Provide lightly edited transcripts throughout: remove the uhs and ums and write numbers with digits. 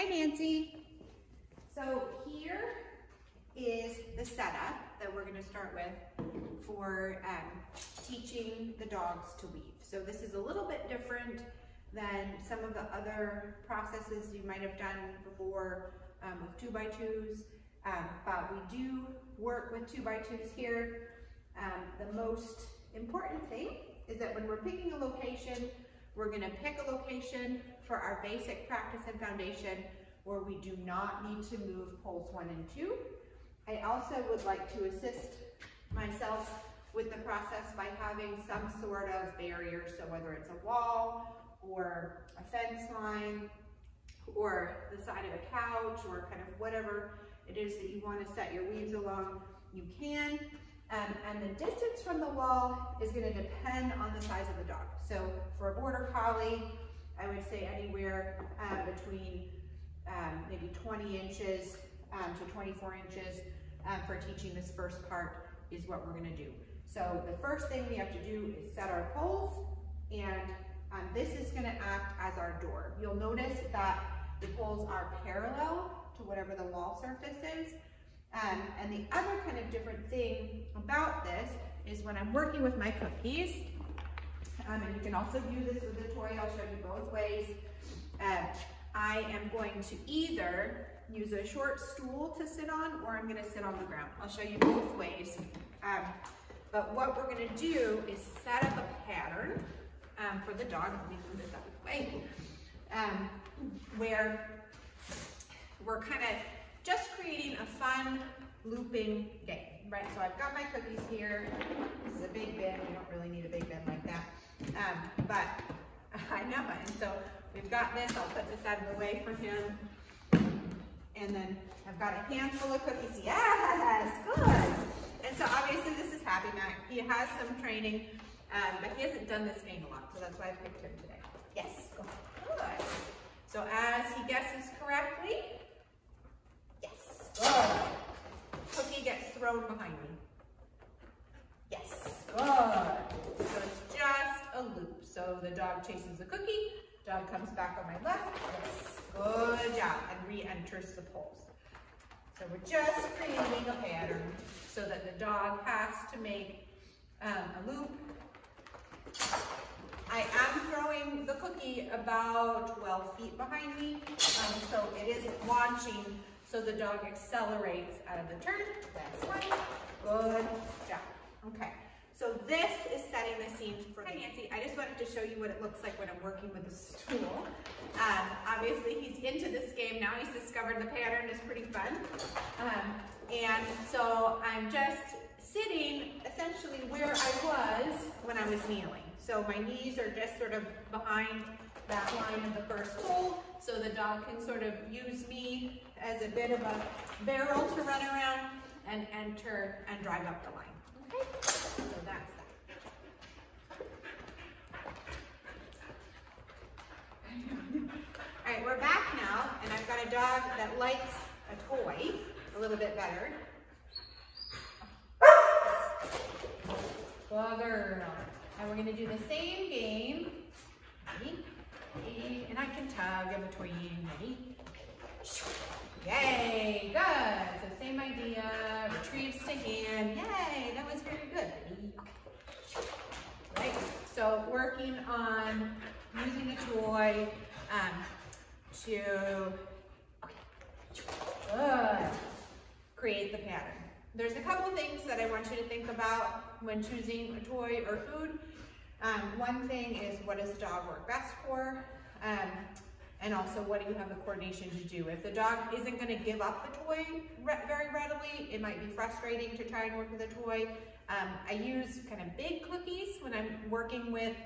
Hi, Nancy. So here is the setup that we're going to start with for teaching the dogs to weave. So this is a little bit different than some of the other processes you might have done before with 2x2s, but we do work with 2x2s here. The most important thing is that when we're picking a location, we're going to pick a location for our basic practice and foundation where we do not need to move poles 1 and 2. I also would like to assist myself with the process by having some sort of barrier, so whether it's a wall or a fence line or the side of a couch or kind of whatever it is that you want to set your weaves along, you can. And the distance from the wall is going to depend on the size of the dog. So for a border collie, I would say anywhere between maybe 20 inches to 24 inches for teaching this first part is what we're going to do. So the first thing we have to do is set our poles, and this is going to act as our door. You'll notice that the poles are parallel to whatever the wall surface is. And the other kind of different thing about this is when I'm working with my cookies, and you can also view this with a toy, I'll show you both ways. I am going to either use a short stool to sit on, or I'm going to sit on the ground. I'll show you both ways. But what we're going to do is set up a pattern for the dog. Let me move this out of the way. Where we're kind of just creating a fun looping game, right? So I've got my cookies here. This is a big bin. We don't really need a big bin like that. But I know, and so we've got this. I'll put this out of the way for him. And then I've got a handful of cookies. Yes, good. And so obviously this is Happy Mac. He has some training, but he hasn't done this game a lot, so that's why I picked him today. Yes, good. So as he guesses correctly, yes, good. Cookie gets thrown behind me. Yes, good. So it's just a loop. So the dog chases the cookie, dog comes back on my left, yes, good job, and re-enters the poles. So we're just creating a pattern so that the dog has to make a loop. I am throwing the cookie about 12 feet behind me, so it is launching, so the dog accelerates out of the turn. That's one. Good job. Okay, so this is setting the scene for Nancy. I just wanted to show you what it looks like when I'm working with a stool. Obviously, he's into this game now. He's discovered the pattern is pretty fun. And so I'm just sitting essentially where I was when I was kneeling. So my knees are just sort of behind that line of the first pole, so the dog can sort of use me as a bit of a barrel to run around and enter and drive up the line. Okay, so that's that. All right, we're back now, and I've got a dog that likes a toy a little bit better. Good girl. And we're going to do the same game. Ready? And I can tug in between. Ready? Yay, good. So same idea. Retrieves to hand. Yay, that was very good. Right. So working on using the toy to create the pattern. There's a couple of things that I want you to think about when choosing a toy or food. One thing is, what does the dog work best for? And also, what do you have the coordination to do? If the dog isn't going to give up the toy very readily, it might be frustrating to try and work with a toy. I use kind of big cookies when I'm working with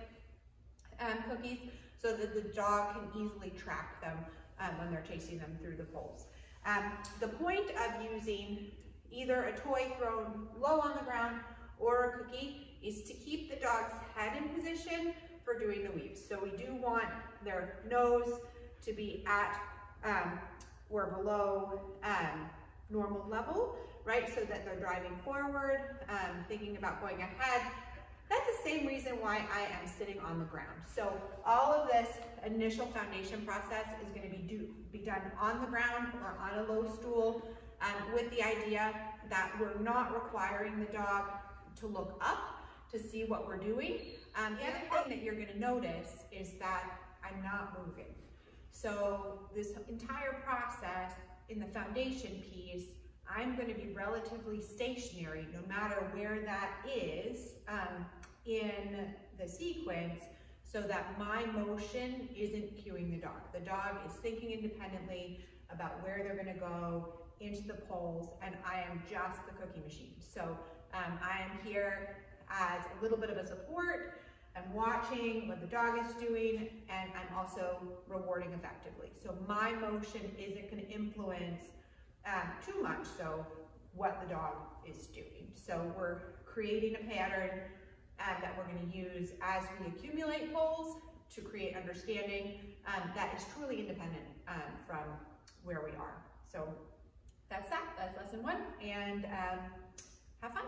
cookies, so that the dog can easily track them when they're chasing them through the poles. The point of using either a toy thrown low on the ground or a cookie is to keep the dog's head in position for doing the weaves. So we do want their nose to be at or below normal level, right? So that they're driving forward, thinking about going ahead, That's the same reason why I am sitting on the ground. So all of this initial foundation process is going to be done on the ground or on a low stool, with the idea that we're not requiring the dog to look up to see what we're doing. The other thing that you're going to notice is that I'm not moving. So this entire process in the foundation piece, I'm going to be relatively stationary no matter where that is in the sequence, so that my motion isn't cueing the dog. The dog is thinking independently about where they're going to go into the poles, and I am just the cookie machine. So I am here as a little bit of a support. I'm watching what the dog is doing, and I'm also rewarding effectively. So my motion isn't going to influence too much so what the dog is doing. So we're creating a pattern that we're going to use as we accumulate poles to create understanding that is truly independent from where we are. So that's that. That's lesson 1, and have fun.